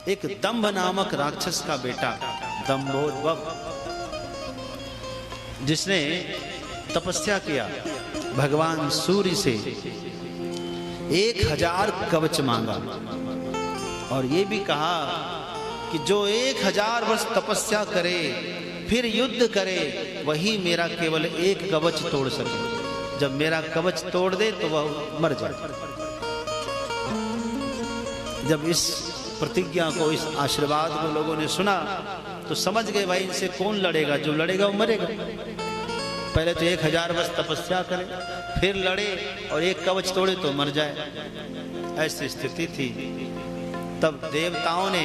एक दंभ नामक राक्षस का बेटा दंभोद्भव, जिसने तपस्या किया, भगवान सूर्य से 1000 कवच मांगा और ये भी कहा कि जो 1000 वर्ष तपस्या करे फिर युद्ध करे वही मेरा केवल एक कवच तोड़ सके। जब मेरा कवच तोड़ दे तो वह मर जाए। जब इस प्रतिज्ञा को, इस आशीर्वाद को लोगों ने सुना तो समझ गए भाई इनसे कौन लड़ेगा, जो लड़ेगा वो मरेगा। पहले तो 1000 वर्ष तपस्या करे फिर लड़े और एक कवच तोड़े तो मर जाए, ऐसी स्थिति थी। तब देवताओं ने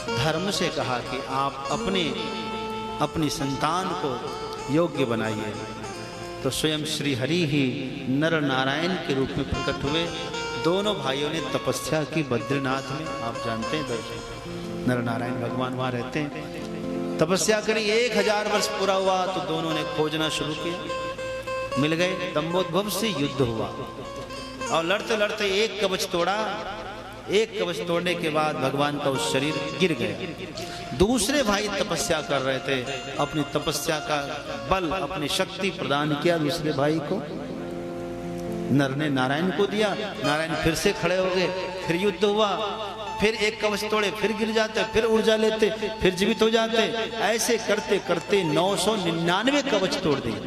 धर्म से कहा कि आप अपनी संतान को योग्य बनाइए। तो स्वयं श्री हरि ही नर नारायण के रूप में प्रकट हुए। दोनों भाइयों ने तपस्या की बद्रीनाथ में, आप जानते हैं दर्शन, नर नारायण भगवान वहां रहते हैं। तपस्या करी, 1000 वर्ष पूरा हुआ तो दोनों ने खोजना शुरू किया, मिल गए। दंभोद्भव से युद्ध हुआ और लड़ते लड़ते एक कवच तोड़ा। एक कवच तोड़ने के बाद भगवान का उस शरीर गिर गया। दूसरे भाई तपस्या कर रहे थे, अपनी तपस्या का बल, अपनी शक्ति प्रदान किया दूसरे भाई को। नर ने नारायण को दिया, नारायण फिर से खड़े हो गए, फिर युद्ध हुआ, फिर एक कवच तोड़े फिर गिर जाते, फिर ऊर्जा लेते, फिर जीवित हो जाते। ऐसे करते करते 999 कवच तोड़ दिए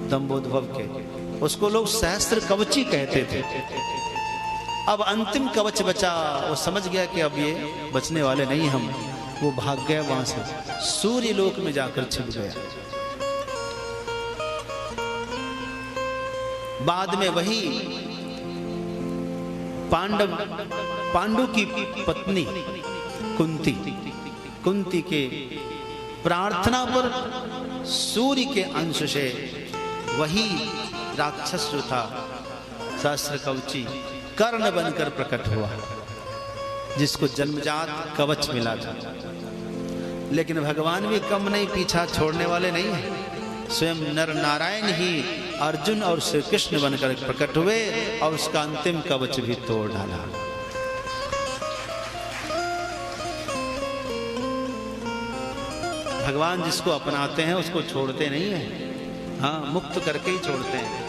दंभोद्भव के। उसको लोग सहस्त्र कवची कहते थे। अब अंतिम कवच बचा, वो समझ गया कि अब ये बचने वाले नहीं हम। वो भाग गया वहां से, सूर्य लोक में जाकर छिप गया। बाद में वही पांडु की पत्नी कुंती के प्रार्थना पर सूर्य के अंश से वही राक्षस जो था सहस्त्र कवची कर्ण बनकर प्रकट हुआ, जिसको जन्मजात कवच मिला था। लेकिन भगवान भी कम नहीं, पीछा छोड़ने वाले नहीं है। स्वयं नर नारायण ही अर्जुन और श्री कृष्ण बनकर प्रकट हुए और उसका अंतिम कवच भी तोड़ डाला। भगवान जिसको अपनाते हैं उसको छोड़ते नहीं है, हाँ, मुक्त करके ही छोड़ते हैं।